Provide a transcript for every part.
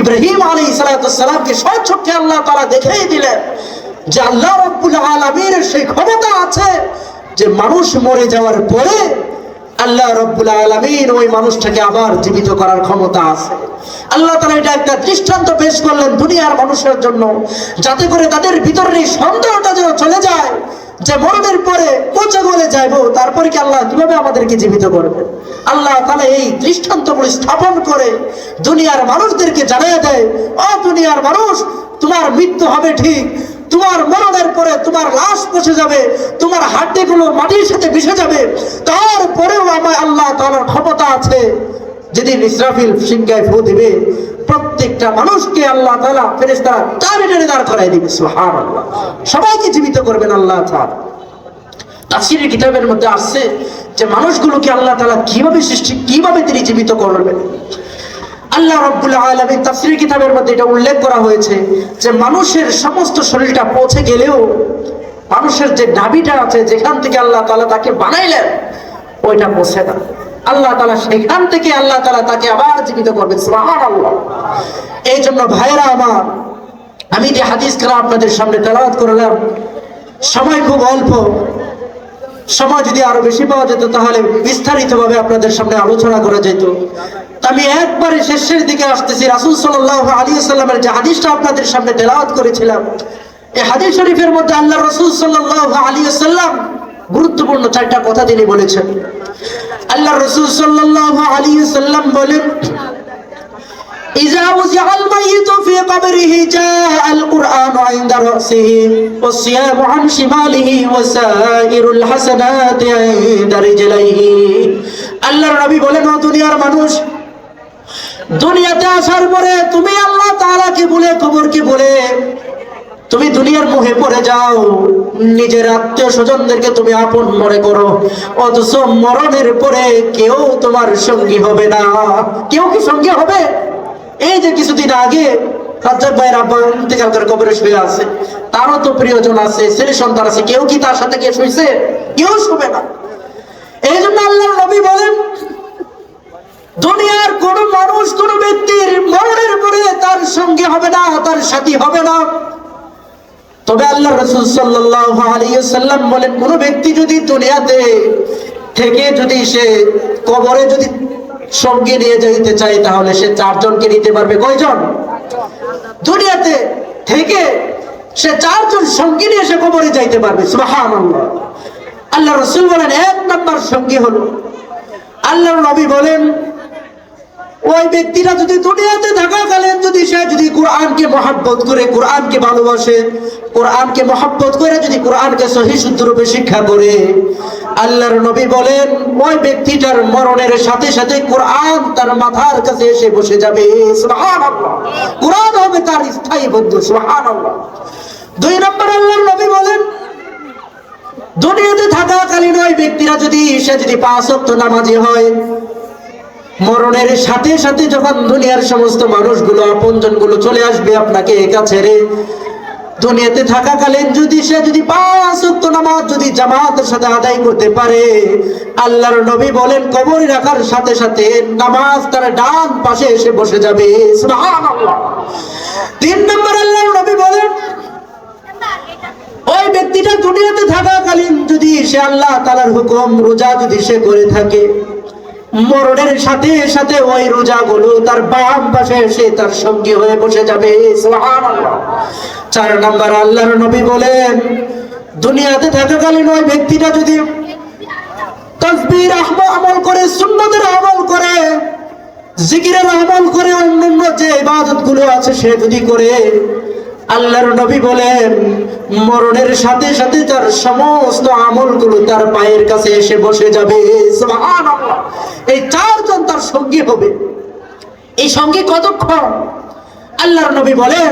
ইব্রাহিম আলাইহিস সালামকে স্বচক্ষে আল্লাহ তাআলা দেখিয়ে দিলেন যে আল্লাহ রাব্বুল আলামিনের সেই ক্ষমতা আছে যে মানুষ মরে যাওয়ার পরে আল্লাহ রাব্বুল আলামিন ওই মানুষটাকে আবার জীবিত করার ক্ষমতা আছে। আল্লাহ তাআলা এটা একটা দৃষ্টান্ত পেশ করলেন দুনিয়ার মানুষের জন্য, যাতে করে তাদের ভিতরের এই সন্দেহটা যেন চলে যায় যে মরণের পরে পচে গলে যাইবো, তারপরে কি আল্লাহ কিভাবে আমাদেরকে জীবিত করবেন। আল্লাহ তাআলা এই দৃষ্টান্তগুলো স্থাপন করে দুনিয়ার মানুষদেরকে জানিয়ে দেয়, ও দুনিয়ার মানুষ, তোমার মৃত্যু হবে ঠিক, তোমার মরণের পরে তোমার লাশ পচে যাবে, তোমার হাড্ডিগুলো মাটির সাথে মিশে যাবে, তারপরেও আমার আল্লাহ তাআলার ক্ষমতা আছে যেদিন ইসরাফিল সিংহায় ফু দিবে প্রত্যেকটা মানুষকে আল্লাহ তাআলা ফেরেশতারা টানে টানে দাঁড় করায় দিবে। সুবহানাল্লাহ, সবাইকে জীবিত করবেন আল্লাহ তাআলা। তাফসীরের কিতাবের মধ্যে আসছে যে মানুষগুলোকে আল্লাহ তাআলা কিভাবে তিনি জীবিত করবেন। আল্লাহ রাব্বুল আলামিন তাফসীরের কিতাবের মধ্যে এটা উল্লেখ করা হয়েছে যে মানুষের সমস্ত শরীরটা পচে গেলেও মানুষের যে নাভিটা আছে যেখান থেকে আল্লাহ তাআলা তাকে বানাইলেন ওইটা পচে না। আল্লাহ তাআলা সেখান থেকে আল্লাহ তাআলা তাকে আবার জীবিত করবেন। সুবহানাল্লাহ। এই জন্য ভাইরা আমার, আমি যে হাদিসগুলো আপনাদের সামনে তেলাওয়াত করলাম, সময় খুব অল্প, সময় যদি আরো বেশি পাওয়া যেত তাহলে বিস্তারিতভাবে আপনাদের সামনে আলোচনা করা যেত। আমি একবারে শেষের দিকে আসতেছি। রাসূল সাল্লাল্লাহু আলাইহি ওয়াসাল্লামের যে হাদিসটা আপনাদের সামনে তেলাওয়াত করেছিলাম, এই হাদিস শরীফের মধ্যে আল্লাহ রাসূল সাল্লাল্লাহু আলাইহি ওয়াসাল্লাম গুরুত্বপূর্ণ চারটা কথা তিনি বলেছেন। আল্লাহ রাসূল সাল্লাল্লাহু আলাইহি ওয়াসাল্লাম বলেন, ইযা উযিআল মাইয়িতু ফি কবরিহি জাআল কুরআনু ইনদা রাসিহি ওয়াস সিয়ামু আন শিমালিহি ওয়া সাইরুল হাসানাতি ইনদা রিজলাইহি। আল্লাহর নবী বলেন, ও দুনিয়ার মানুষ, দুনিয়াতে আসার পরে তুমি আল্লাহ তাআলাকে ভুলে, কবরকে ভুলে তুমি দুনিয়ার মোহে পড়ে যাও, নিজের আত্মীয় স্বজনদেরকে তুমি আপন মনে করো, অথচ মরণের পরে কেউ তোমার সঙ্গী হবে না। কেউ কি সঙ্গী হবে? এই যে কিছুদিন আগে রাজ্জাক ভাইয়ের আব্বা ইন্তেকাল করে কবরে শুয়ে আছে, তারও তো প্রিয়জন আছে, ছেলে সন্তান আছে, কেউ কি তার সাথে গিয়ে শুয়েছে? কেউ শুবে না। এই জন্য আল্লাহর নবী বলেন, দুনিয়ার কোন মানুষ কোন ব্যক্তির মরণের পরে তার সঙ্গী হবে না, তার সাথী হবে না। তবে আল্লাহ রাসূল সাল্লাল্লাহু আলাইহি ওয়াসাল্লাম বলেন, কোন ব্যক্তি যদি দুনিয়াতে থেকে যদি সে কবরে যদি সঙ্গী নিয়ে যেতে চায় তাহলে সে চারজনকে নিতে পারবে। কয়জন? দুনিয়াতে থেকে সে চারজন সঙ্গী নিয়ে সে কবরে যাইতে পারবে। সুবহানাল্লাহ। আল্লাহ রাসূল বলেন, এক নাম্বার সঙ্গী হলো, আল্লাহর নবী বলেন, ওই ব্যক্তিরা যদি দুনিয়াতে থাকাকালীন যদি সে যদি কোরআনকে মহব্বত করে, কোরআনকে ভালোবাসে, কোরআনকে মহব্বত করে যদি কোরআনকে সহি শুদ্ধরূপে শিক্ষা করে, আল্লাহর নবী বলেন ওই ব্যক্তিটার মরণের সাথে সাথে কোরআন তার মাথার কাছে এসে বসে যাবে। সুবহানাল্লাহ। কোরআন হবে তার স্থায়ী বন্ধু। সুবহানাল্লাহ। দুই নম্বর আল্লাহর নবী বলেন, দুনিয়াতে থাকাকালীন ওই ব্যক্তিরা যদি সে যদি 5 ওয়াক্ত নামাজি হয়, মরণের সাথে সাথে যখন দুনিয়ার সমস্ত মানুষগুলো আপনজন গুলো চলে আসবে আপনাকে একা ছেড়ে, দুনিয়াতে থাকাকালীন যদি সে যদি 5 ওয়াক্ত নামাজ যদি জামাতের সাথে আদায় করতে পারে, আল্লাহর নবী বলেন কবরে রাখার সাথে সাথে নামাজ তার ডান পাশে এসে বসে যাবে। সুবহানাল্লাহ। 3 নম্বর আল্লাহর নবী বলেন, ওই ব্যক্তিটা দুনিয়াতে থাকাকালীন যদি সে আল্লাহ তাআলার হুকুম রোজা যদি সে করে থাকে, মরণের সাথে সাথে ওই রোজাগুলো তার বাম পাশে এসে তার সঙ্গী হয়ে বসে যাবে। সুবহানাল্লাহ। 4 নম্বর আল্লাহর নবী বলেন, দুনিয়াতে থাকাকালীন ওই ব্যক্তিটা যদি তাসবিহ আমল করে, সুন্নতের আমল করে, জিকিরের আমল করে, অন্যান্য যে ইবাদতগুলো আছে সে যদি করে, আল্লাহর নবী বলেন মরণের সাথে সাথে তার সমস্ত আমলগুলো তার পায়ের কাছে এসে বসে যাবে। সুবহানাল্লাহ। এই 4 জন তার সঙ্গী হবে। এই সঙ্গী কতক্ষণ? আল্লাহর নবী বলেন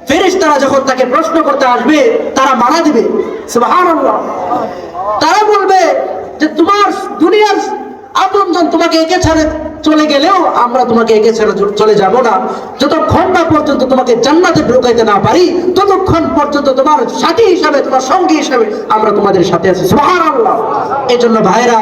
ফেরেশতারা যখন তাকে প্রশ্ন করতে আসবে তারা মানা দিবে। সুবহানাল্লাহ। তারা বলবে যে তোমার দুনিয়ার আপনজন তোমাকে একে ছেড়ে চলে গেলেও আমরা তোমাকে একে ছেড়ে চলে যাব না, যতক্ষণ না পর্যন্ত তোমাকে জান্নাতে ঢুকাইতে না পারি ততক্ষণ পর্যন্ত তোমার সাথী হিসাবে, তোমার সঙ্গী হিসাবে আমরা তোমাদের সাথে আছি। সুবহানাল্লাহ। এই জন্য ভাইরা